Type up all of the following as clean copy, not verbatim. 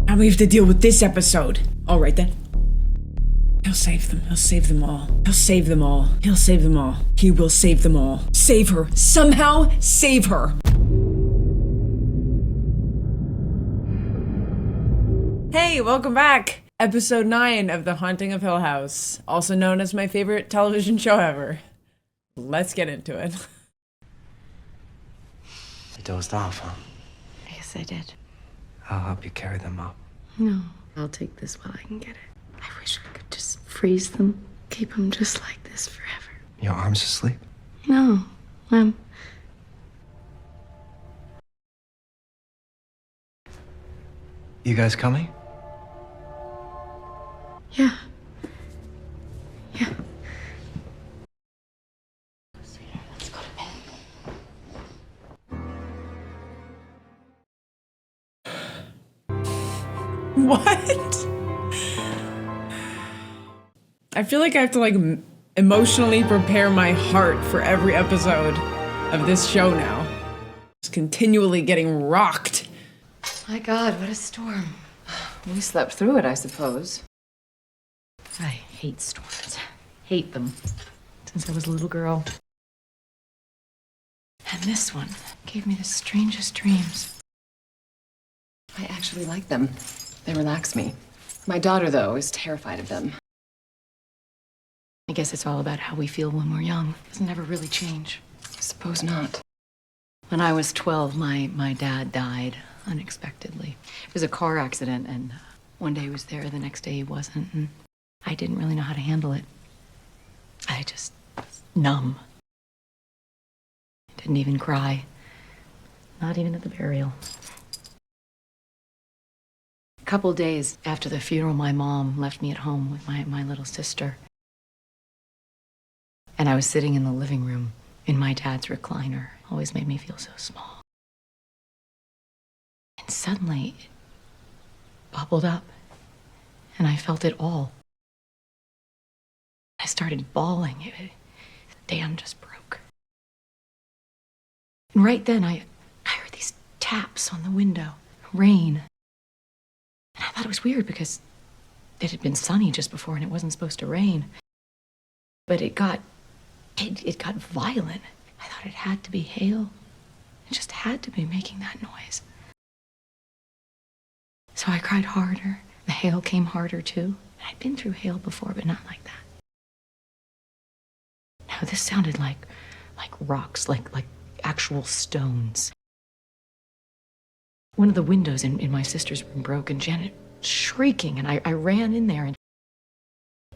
Now we have to deal with this episode. All right then. He'll save them. He'll save them all. He'll save them all. He'll save them all. He will save them all. Save her. Somehow save her. Hey, welcome back. Episode 9 of The Haunting of Hill House, also known as my favorite television show ever. Let's get into it. You dozed off, huh? Yes, I did. I'll help you carry them up. No, I'll take this while I can get it. I wish I could just freeze them, keep them just like this forever. Your arm's asleep? No, You guys coming? Yeah. Let's go to bed. What? I feel like I have to emotionally prepare my heart for every episode of this show now. Just continually getting rocked. My God, what a storm. We slept through it, I suppose. I hate storms. Hate them. Since I was a little girl. And this one gave me the strangest dreams. I actually like them. They relax me. My daughter, though, is terrified of them. I guess it's all about how we feel when we're young. Doesn't never really change. I suppose not. When I was 12, my dad died unexpectedly. It was a car accident, and one day he was there, the next day he wasn't, and I didn't really know how to handle it. I just was numb. Didn't even cry. Not even at the burial. A couple days after the funeral, my mom left me at home with my little sister. And I was sitting in the living room in my dad's recliner. Always made me feel so small. And suddenly, it bubbled up, and I felt it all. I started bawling. The dam just broke. And right then, I heard these taps on the window, rain. And I thought it was weird because it had been sunny just before, and it wasn't supposed to rain. But it got violent. I thought it had to be hail. It just had to be making that noise. So I cried harder. The hail came harder too. I'd been through hail before, but not like that. Now this sounded like rocks, like actual stones. One of the windows in my sister's room broke, and Janet shrieking, and I ran in there, and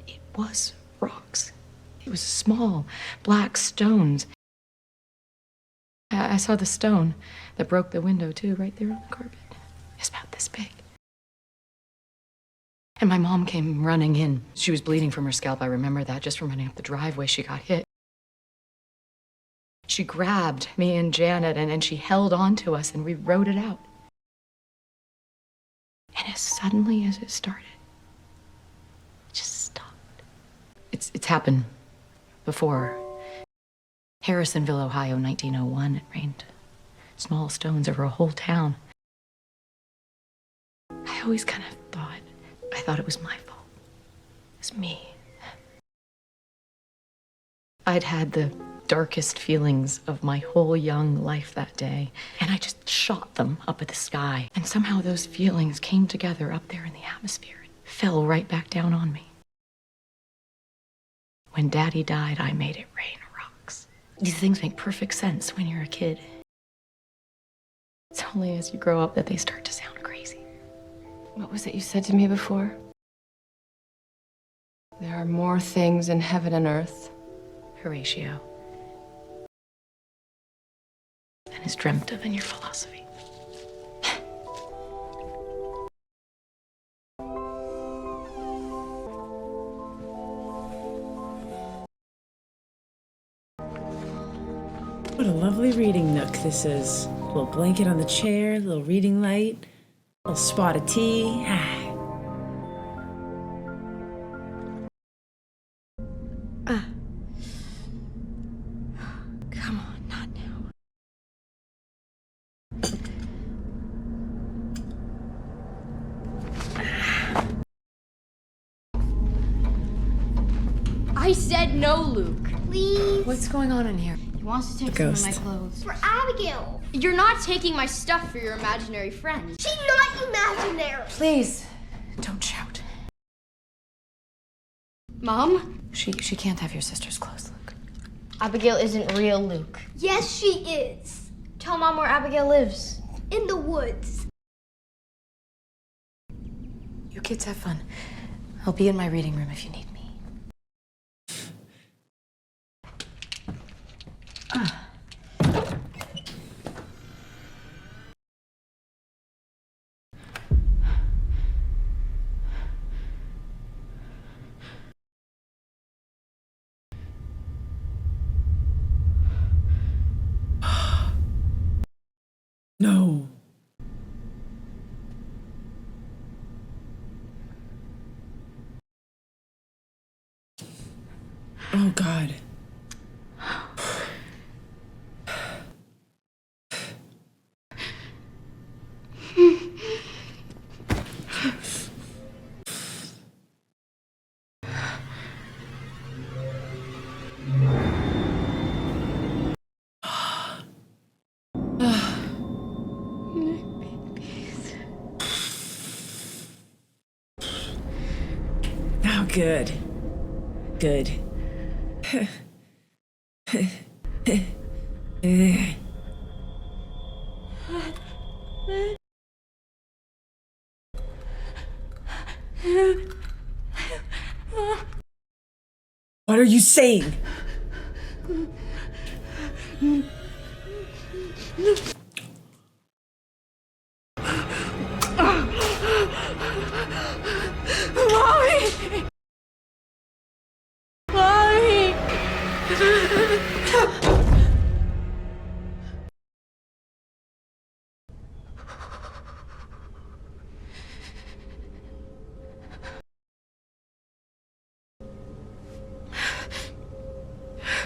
it was rocks. It was small, black stones. I saw the stone that broke the window, too, right there on the carpet. It's about this big. And my mom came running in. She was bleeding from her scalp. I remember that just from running up the driveway. She got hit. She grabbed me and Janet, and she held on to us, and we rode it out. And as suddenly as it started, it just stopped. It's happened before. Harrisonville, Ohio, 1901. It rained small stones over a whole town. I always kind of thought it was my fault. It was me. I'd had the darkest feelings of my whole young life that day, and I just shot them up at the sky. And somehow those feelings came together up there in the atmosphere and fell right back down on me. When Daddy died, I made it rain rocks. These things make perfect sense when you're a kid. It's only as you grow up that they start to sound crazy. What was it you said to me before? There are more things in heaven and earth. Horatio. And is dreamt of in your philosophy. What a lovely reading nook this is. A little blanket on the chair, a little reading light, a little spot of tea. Come on, not now. I said no, Luke. Please. What's going on in here? He wants to take some of my clothes. For Abigail. You're not taking my stuff for your imaginary friend. She's not imaginary. Please, don't shout. Mom? She can't have your sister's clothes, Luke. Abigail isn't real, Luke. Yes, she is. Tell Mom where Abigail lives. In the woods. You kids have fun. I'll be in my reading room if you need me. No. Oh, God. Oh, good. Good. What are you saying? Mommy! Mommy!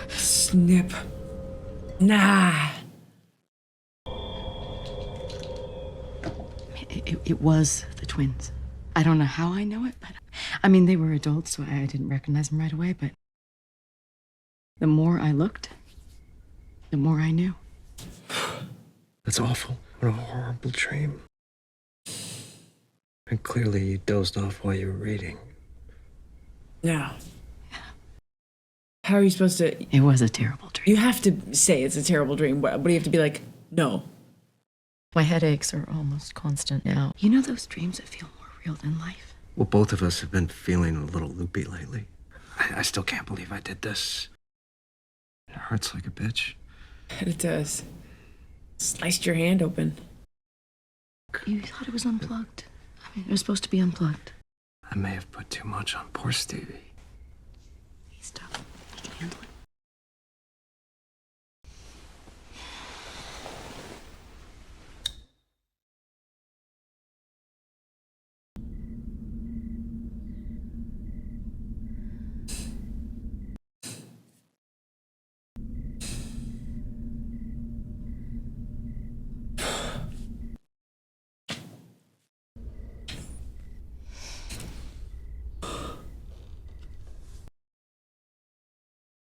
Snip. Nah. It was the twins. I don't know how I know it, but I mean, they were adults, so I didn't recognize them right away, but the more I looked, the more I knew. That's awful. What a horrible dream. And clearly you dozed off while you were reading. No. How are you supposed to... It was a terrible dream. You have to say it's a terrible dream. What do you have to be like, no? My headaches are almost constant now. You know those dreams that feel more real than life? Well, both of us have been feeling a little loopy lately. I still can't believe I did this. It hurts like a bitch. It does. Sliced your hand open. You thought it was unplugged. I mean, it was supposed to be unplugged. I may have put too much on poor Stevie. He's tough. He can handle it.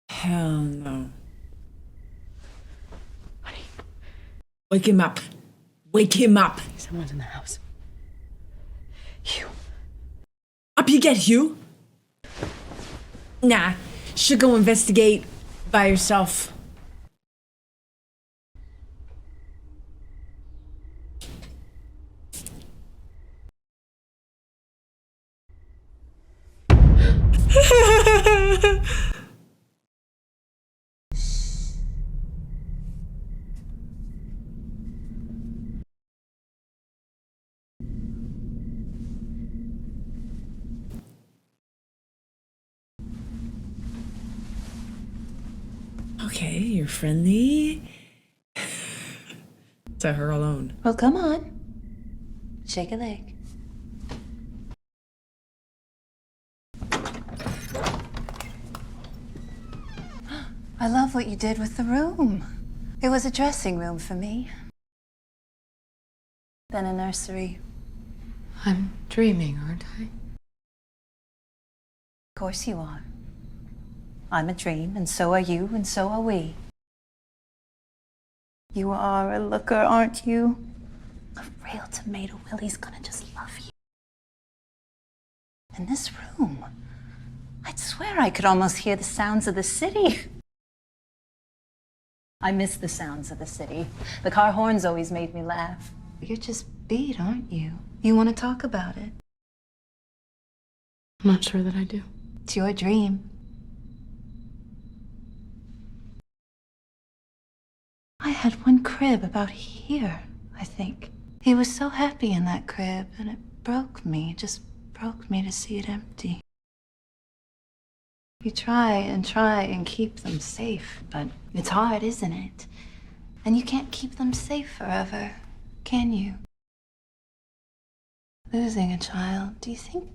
Hell no. Honey, Wake him up. Wake him up. someone's in the house. You. Up you get, Hugh. Nah. Should go investigate by yourself. Okay, you're friendly. To her alone. Well, come on. Shake a leg. I love what you did with the room. It was a dressing room for me. Then a nursery. I'm dreaming, aren't I? Of course you are. I'm a dream, and so are you, and so are we. You are a looker, aren't you? A real tomato Willie's gonna just love you. In this room, I'd swear I could almost hear the sounds of the city. I miss the sounds of the city. The car horns always made me laugh. You're just beat, aren't you? You want to talk about it? I'm not sure that I do. It's your dream. I had one crib about here, I think. He was so happy in that crib, and it broke me. It just broke me to see it empty. You try and keep them safe, but it's hard, isn't it? And you can't keep them safe forever, can you? Losing a child, do you think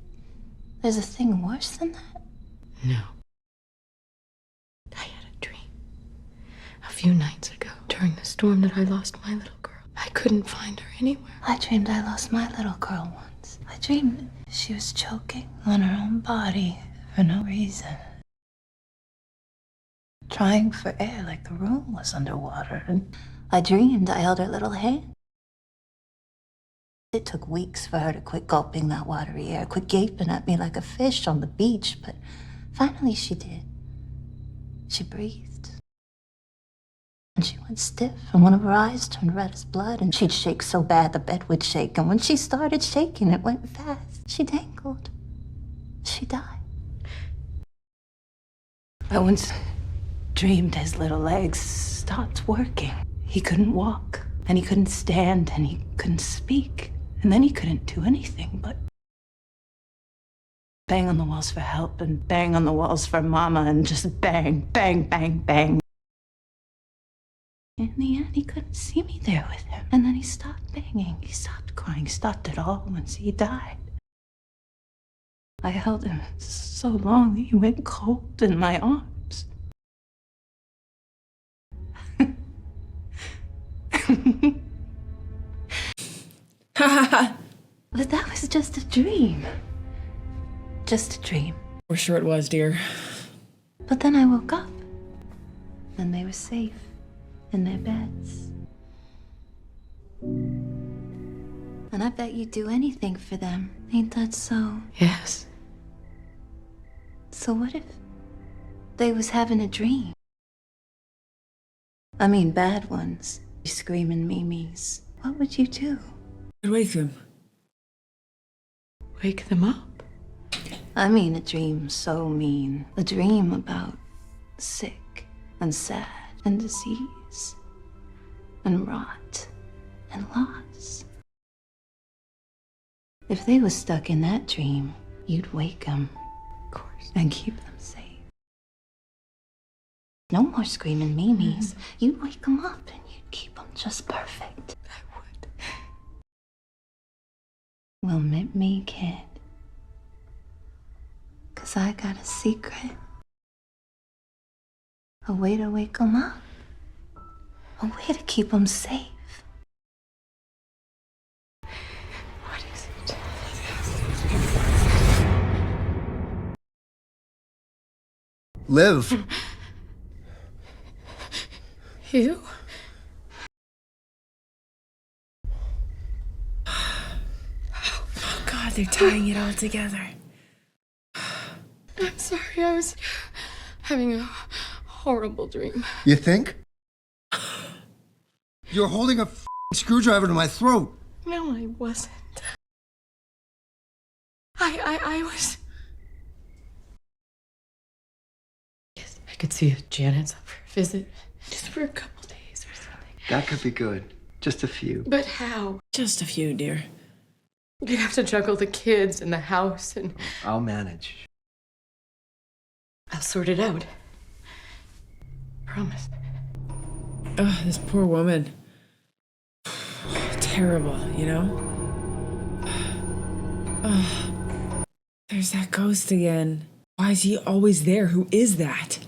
there's a thing worse than that? No. I had a dream a few nights ago during the storm that I lost my little girl. I couldn't find her anywhere. I dreamed I lost my little girl once. I dreamed she was choking on her own body for no reason. Trying for air like the room was underwater, and I dreamed I held her little hand. It took weeks for her to quit gulping that watery air, quit gaping at me like a fish on the beach, but finally she did. She breathed. And she went stiff, and one of her eyes turned red as blood, and she'd shake so bad the bed would shake, and when she started shaking, it went fast. She dangled. She died. I once dreamed his little legs stopped working. He couldn't walk, and he couldn't stand, and he couldn't speak, and then he couldn't do anything but bang on the walls for help, and bang on the walls for mama, and just bang, bang, bang, bang. In the end, he couldn't see me there with him, and then he stopped banging. He stopped crying, stopped it all once he died. I held him so long that he went cold in my arms. But that was just a dream. Just a dream. We're sure it was, dear. But then I woke up, and they were safe in their beds. And I bet you'd do anything for them. Ain't that so? Yes. So what if they was having a dream? I mean, bad ones. Screaming memes. What would you do? I'd wake them. Wake them up? I mean, a dream so mean. A dream about sick and sad and disease and rot and loss. If they was stuck in that dream, you'd wake them, of course, and keep them safe. No more screaming memes. You'd wake them up and you'd keep them just perfect. I would. Well, meet me, kid. 'Cause I got a secret. A way to wake them up. A way to keep them safe. What is it? Liv! You? Oh, God, they're tying it all together. I'm sorry, I was having a horrible dream. You think? You're holding a screwdriver to my throat. No, I wasn't. I was... Yes, I could see if Janet's up for a visit. Just for a couple days or something. That could be good. Just a few. But how? Just a few, dear. You'd have to juggle the kids and the house and... I'll manage. I'll sort it out. Promise. Oh, this poor woman. Terrible, you know? Oh, there's that ghost again. Why is he always there? Who is that?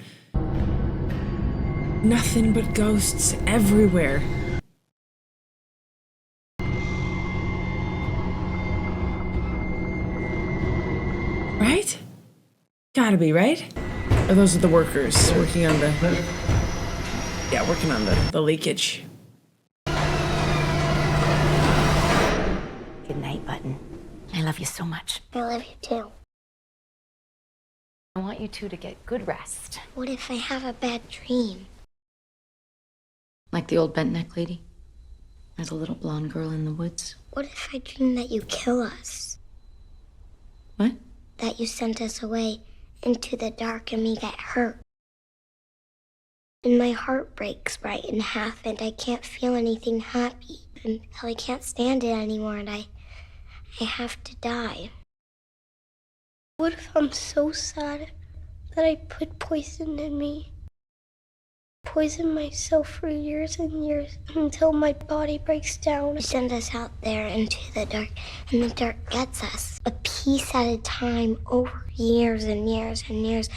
Nothing but ghosts everywhere. Right? Gotta be, right? Or those are the workers working on the... Yeah, working on the leakage. Good night, Button. I love you so much. I love you too. I want you two to get good rest. What if I have a bad dream? Like the old bent neck lady? Or the little blonde girl in the woods? What if I dream that you kill us? What? That you sent us away into the dark and we get hurt. And my heart breaks right in half and I can't feel anything happy until I can't stand it anymore and I have to die. What if I'm so sad that I put poison in me? Poison myself for years and years until my body breaks down. You send us out there into the dark, and the dark gets us. A piece at a time over years and years and years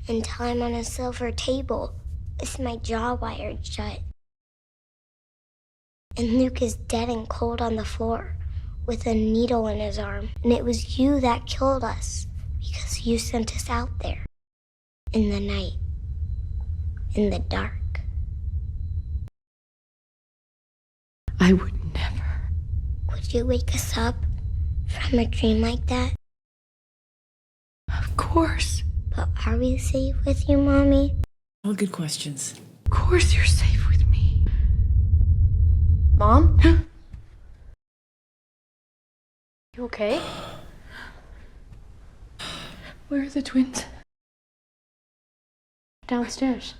until I'm on a silver table with my jaw wired shut. And Luke is dead and cold on the floor with a needle in his arm. And it was you that killed us because you sent us out there in the night, in the dark. I would never. Would you wake us up from a dream like that? Of course. But are we safe with you, Mommy? All good questions. Of course you're safe with me. Mom? You okay? Where are the twins? Downstairs.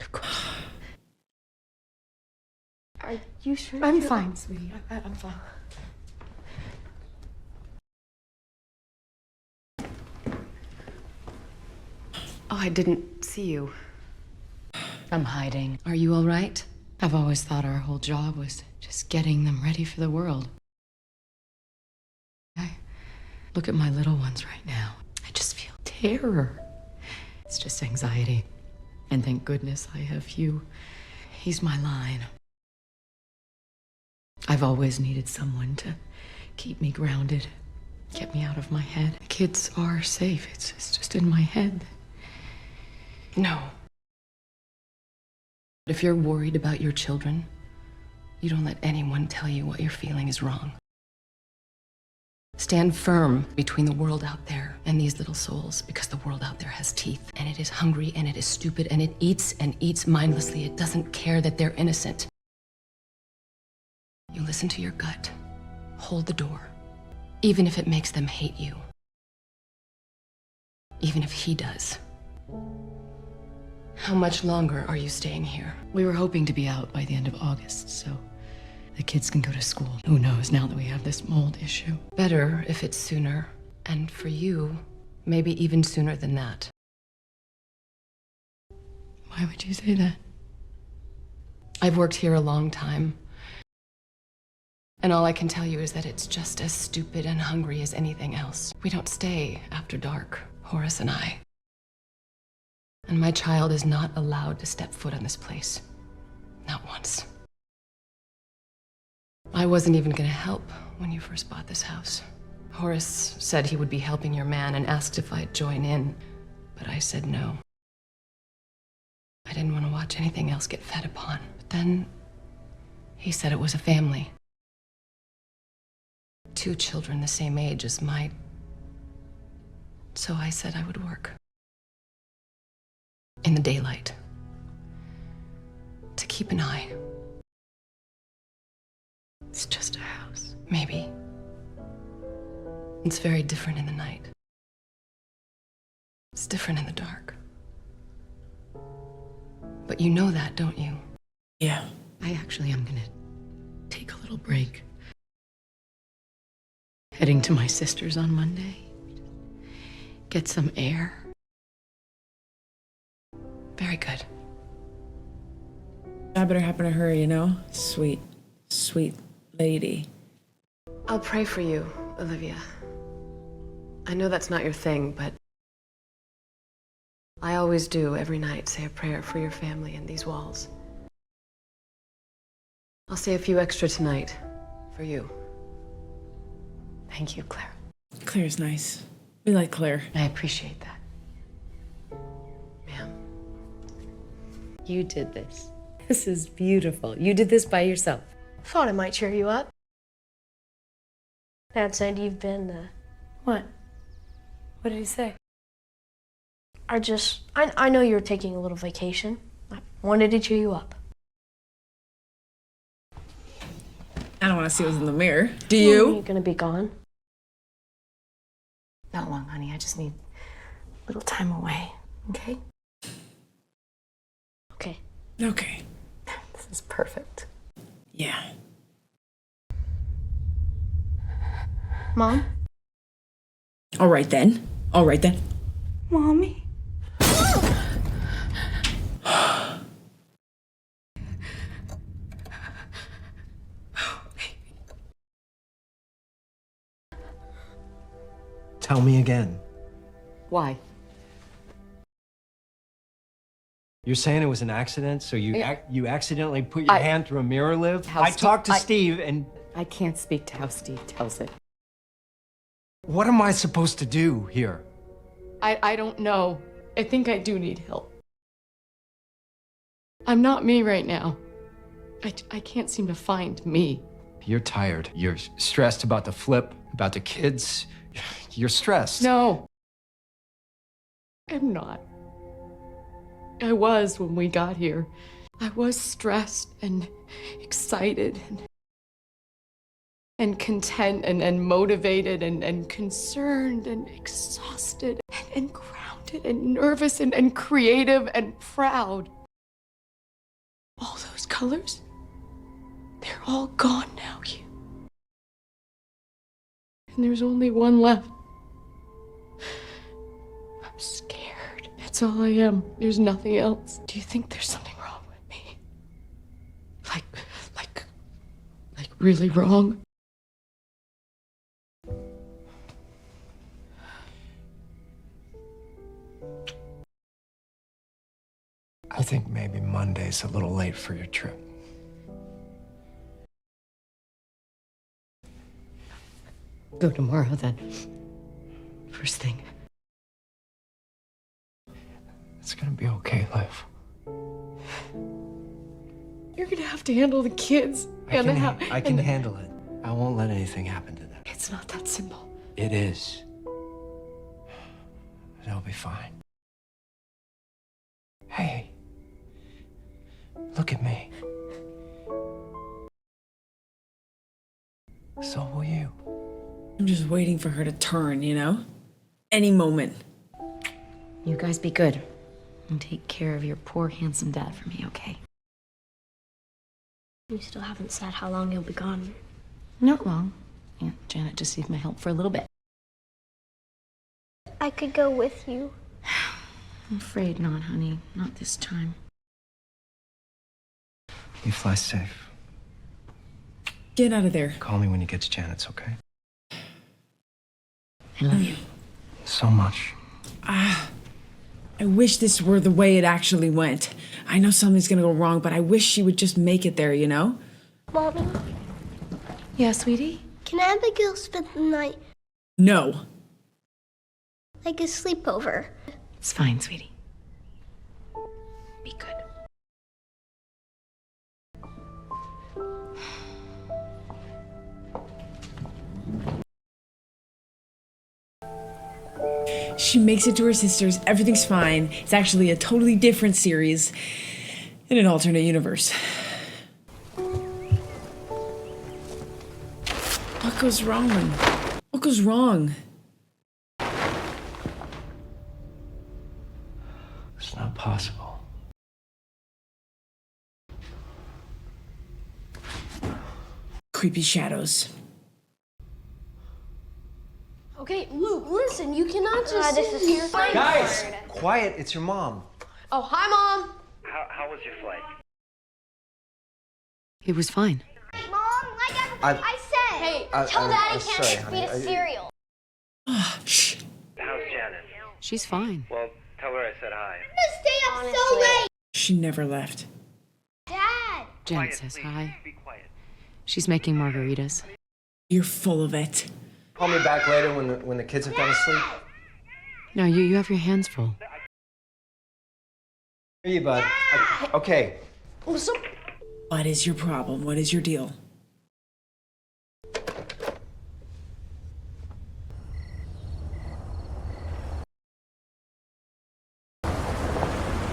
Of course. Are you sure? I'm fine, sweetie. I'm fine. Oh, I didn't see you. I'm hiding. Are you all right? I've always thought our whole job was just getting them ready for the world. I look at my little ones right now. I just feel terror. It's just anxiety. And thank goodness I have you. He's my line. I've always needed someone to keep me grounded, get me out of my head. The kids are safe. It's just in my head. No. If you're worried about your children, you don't let anyone tell you what you're feeling is wrong. Stand firm between the world out there and these little souls, because the world out there has teeth, and it is hungry, and it is stupid, and it eats and eats mindlessly. It doesn't care that they're innocent. You listen to your gut. Hold the door. Even if it makes them hate you. Even if he does. How much longer are you staying here? We were hoping to be out by the end of August, so the kids can go to school. Who knows now that we have this mold issue? Better if it's sooner. And for you, maybe even sooner than that. Why would you say that? I've worked here a long time. And all I can tell you is that it's just as stupid and hungry as anything else. We don't stay after dark, Horace and I. And my child is not allowed to step foot on this place. Not once. I wasn't even gonna help when you first bought this house. Horace said he would be helping your man and asked if I'd join in, but I said no. I didn't want to watch anything else get fed upon. But then he said it was a family. 2 children the same age as mine. So I said I would work. In the daylight. To keep an eye. It's just a house. Maybe. It's very different in the night. It's different in the dark. But you know that, don't you? Yeah. I actually am gonna take a little break. Heading to my sister's on Monday. Get some air. Very good. That better happen to her, you know? Sweet, sweet lady. I'll pray for you, Olivia. I know that's not your thing, but I always do every night say a prayer for your family in these walls. I'll say a few extra tonight for you. Thank you, Claire. Claire's nice. We like Claire. I appreciate that. You did this. This is beautiful. You did this by yourself. Thought it might cheer you up. Dad said you've been, What? What did he say? I know you're taking a little vacation. I wanted to cheer you up. I don't want to see what's in the mirror. Do You're you? gonna be gone. Not long, honey. I just need a little time away, okay? Okay. Okay. This is perfect. Yeah. Mom? All right then. All right then. Mommy? Tell me again. Why? You're saying it was an accident, so you Yeah. you accidentally put your hand through a mirror, Liv? How I Steve- talked to Steve, and I can't speak to how Steve tells it. what am I supposed to do here? I don't know. I think I do need help. I'm not me right now. I can't seem to find me. You're tired. You're stressed about the flip, about the kids. You're stressed. No. I'm not. I was when we got here. I was stressed and excited and content and motivated and concerned and exhausted and grounded and nervous and creative and proud. All those colors, they're all gone now, Hugh. And there's only one left. I'm scared. That's all I am. There's nothing else. Do you think there's something wrong with me? Like really wrong? I think maybe Monday's a little late for your trip. Go tomorrow then. First thing. It's gonna be okay, Liv. You're gonna have to handle the kids. I can handle it. I won't let anything happen to them. It's not that simple. It is. They'll be fine. Hey, look at me. So will you. I'm just waiting for her to turn, you know? Any moment. You guys be good. And take care of your poor, handsome dad for me, okay? We still haven't said how long he'll be gone. Not long. Aunt Janet just needs my help for a little bit. I could go with you. I'm afraid not, honey. Not this time. You fly safe. Get out of there. Call me when you get to Janet's, okay? I love you. So much. I wish this were the way it actually went. I know something's gonna go wrong, but I wish she would just make it there, you know? Mommy, Yeah, sweetie? can Abigail spend the night No. like a sleepover? It's fine, sweetie. Be good. She makes it to her sister's, everything's fine. It's actually a totally different series in an alternate universe. What goes wrong? What goes wrong? It's not possible. Creepy shadows. Okay, Luke, listen, you cannot just this is here. Guys, quiet. It's your mom. Oh, hi, Mom. How was your flight? It was fine. Mom, like I said. Hey, tell Daddy I'm can't sorry, feed honey. us cereal. Shh. How's Janet? She's fine. Well, tell her I said hi. Stay up so late. She never left. Dad. Jen Quiet, says please. hi. Be quiet. She's making margaritas. You're full of it. Call me back later when the kids have gone to sleep. No, you have your hands full. Here you, bud. Okay. What's up? What is your problem? What is your deal?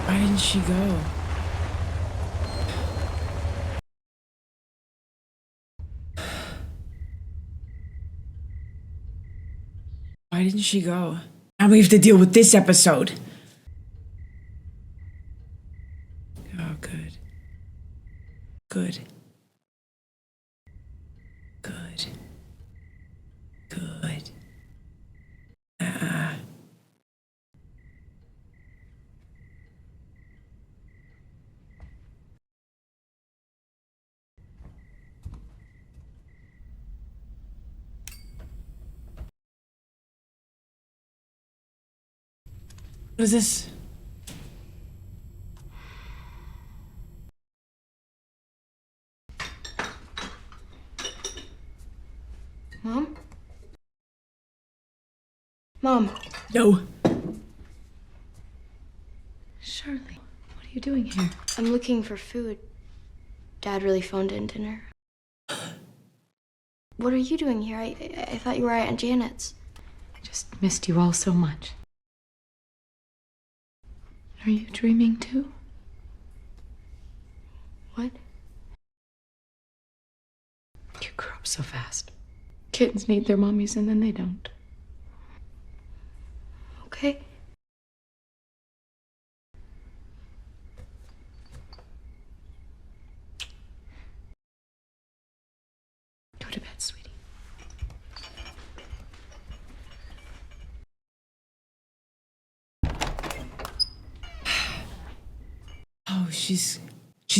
Why didn't she go? Why didn't she go? Now we have to deal with this episode. Oh, good. Good. Good. Good. What is this? Mom? Mom. No. Shirley, what are you doing here? I'm looking for food. Dad really phoned in dinner. What are you doing here? I thought you were at Aunt Janet's. I just missed you all so much. Are you dreaming too? What? You grew up so fast. Kittens need their mommies and then they don't. Okay. Go to bed, sweetie. Oh, she's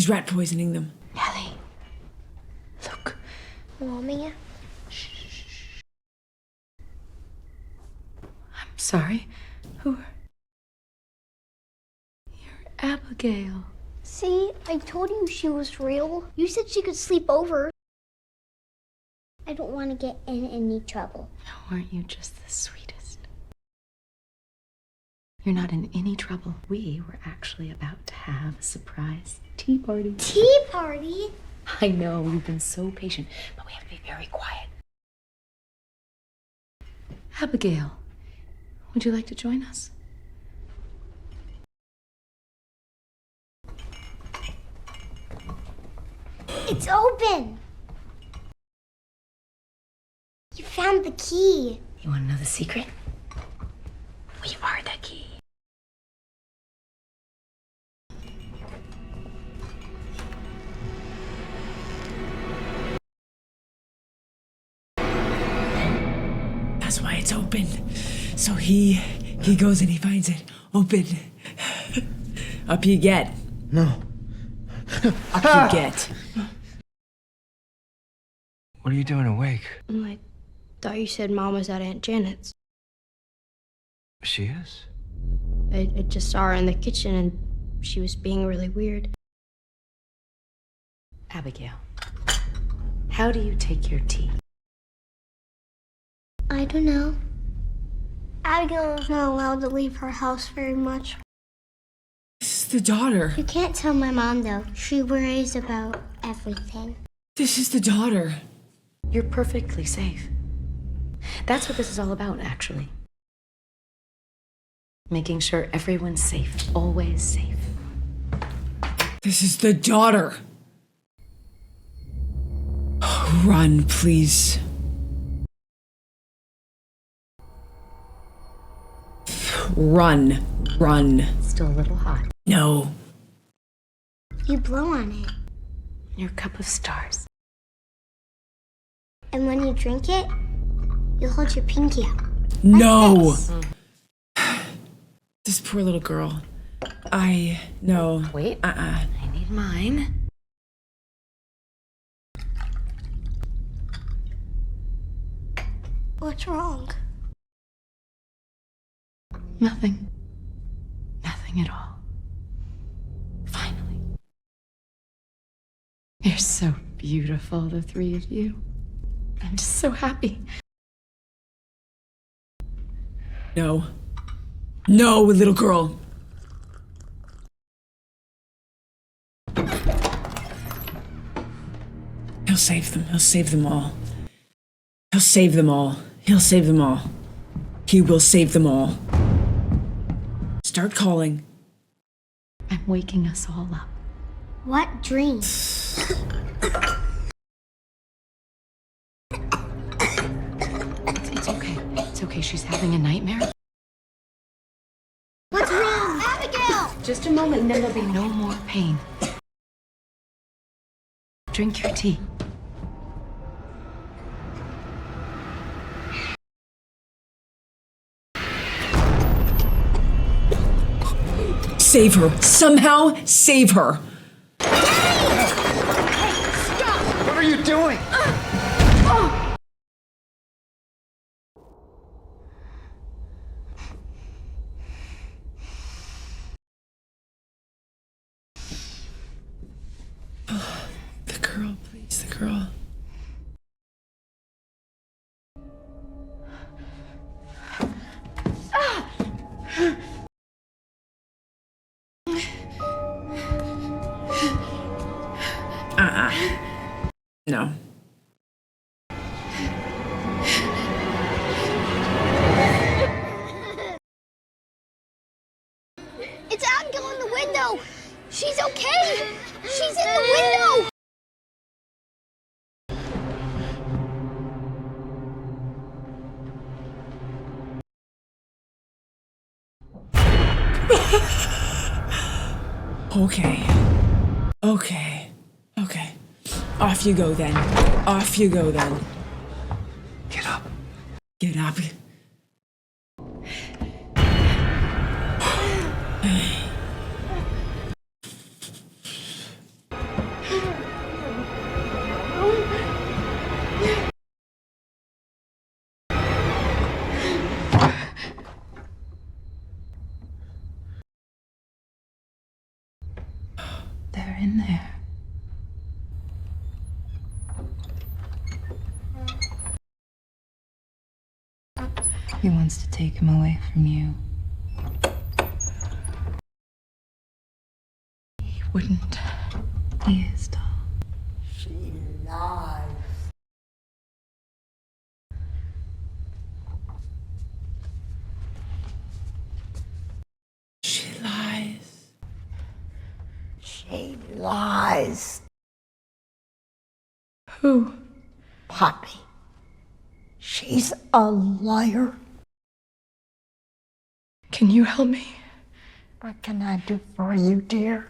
rat poisoning them. Nellie, look. Mommy? I'm sorry. Who are... You're Abigail. See, I told you she was real. You said she could sleep over. I don't want to get in any trouble. Aren't you just the sweetest? You're not in any trouble. We were actually about to have a surprise tea party. Tea party? I know, you've been so patient, but we have to be very quiet. Abigail, would you like to join us? It's open! You found the key. You want to know the secret? We are the key. That's why it's open. So he goes and he finds it open. Up you get. No. Up you get. What are you doing awake? I thought you said Mom was at Aunt Janet's. She is? I just saw her in the kitchen and she was being really weird. Abigail, how do you take your tea? I don't know. Abigail is not allowed to leave her house very much. This is the daughter. You can't tell my mom, though. She worries about everything. This is the daughter. You're perfectly safe. That's what this is all about, actually. Making sure everyone's safe, always safe. This is the daughter. Run, please. Run. Run. Still a little hot. No. You blow on it. Your cup of stars. And when you drink it, you hold your pinky up. No. This. This poor little girl. No. Wait. I need mine. What's wrong? Nothing. Nothing at all. Finally. You're so beautiful, the three of you. I'm just so happy. No. No, little girl. save them. He'll save them all. He'll save them all. He'll save them all. He will save them all. Start calling. I'm waking us all up. What dream? It's okay. It's okay. She's having a nightmare. What's wrong? Abigail! Just a moment, and then there'll be no more pain. Drink your tea. Save her. Somehow save her. What are you doing? The girl, please, the girl. No. It's Abigail in the window. She's okay. She's in the window. Okay. Okay. Okay. Off you go then. Off you go then. Get up. Get up. They're in there. He wants to take him away from you. He wouldn't. He is, Todd. She lies. She lies. She lies. Who? Poppy. She's a liar. Can you help me? What can I do for you, dear?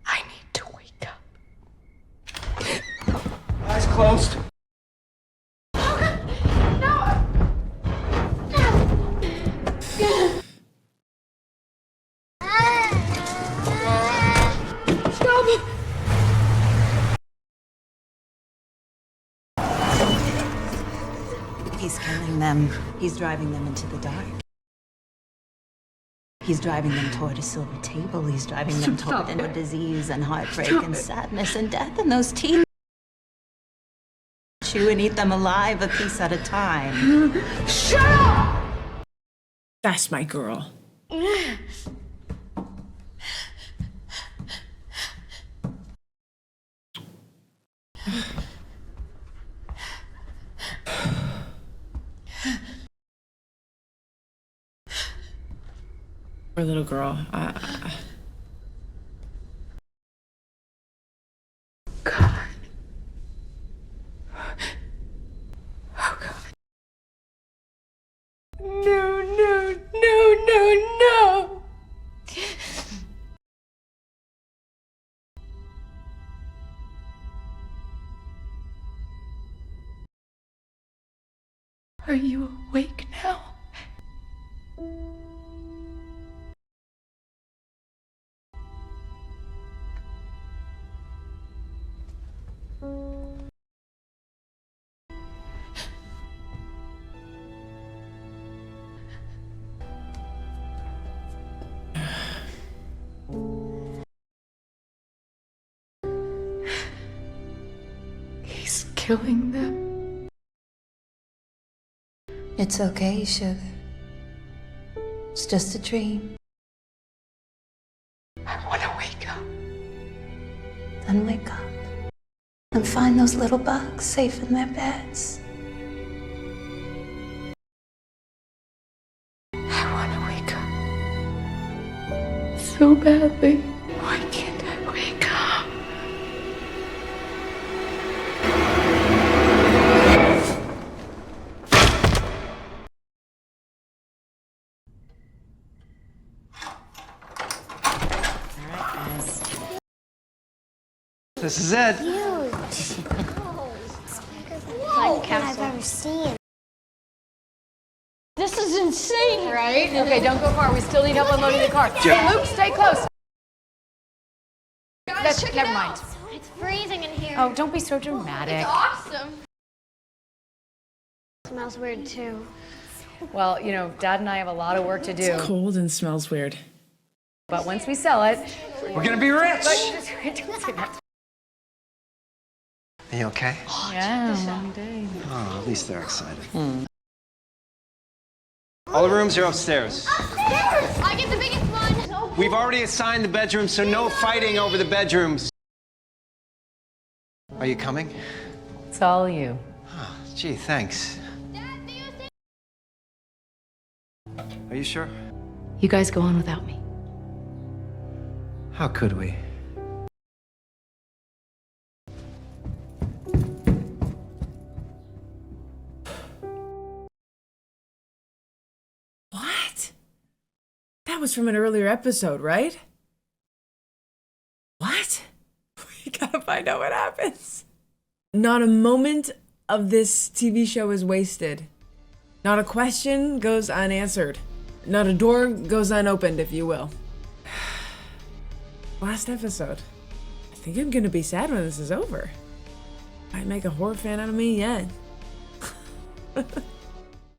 I need to wake up. Eyes closed. He's killing them. He's driving them into the dark. He's driving them toward a silver table. He's driving them toward disease and heartbreak and sadness and death. And those teens chew and eat them alive, a piece at a time. Shut up! That's my girl. Poor little girl. God. Oh, God. No, no, no, no, no! Are you awake now? He's killing them. It's okay, sugar. It's just a dream. I want to wake up. Then wake up. and find those little bugs safe in their beds. I want to wake up So badly. Why can't I wake up? This is it. Huge. Whoa, I've ever seen. This is insane, right? Okay, don't go far. We still need help unloading the car. Hey, Luke, stay close. Never mind. It's freezing in here. Oh, don't be so dramatic. It's awesome. Smells weird too. Well, you know, Dad and I have a lot of work to do. It's cold and smells weird. But once we sell it, We're gonna be rich. don't say that. Are you okay? Yeah, long day. Oh, at least they're excited. All the rooms are upstairs. Upstairs! I get the biggest one. We've already assigned the bedrooms, so no fighting over the bedrooms. Are you coming? It's all you. Oh, gee, thanks. Are you sure? You guys go on without me. How could we? What? That was from an earlier episode, right? What? We gotta find out what happens. Not a moment of this TV show is wasted. Not a question goes unanswered. Not a door goes unopened, if you will. Last episode. I think I'm gonna be sad when this is over. Might make a horror fan out of me yet.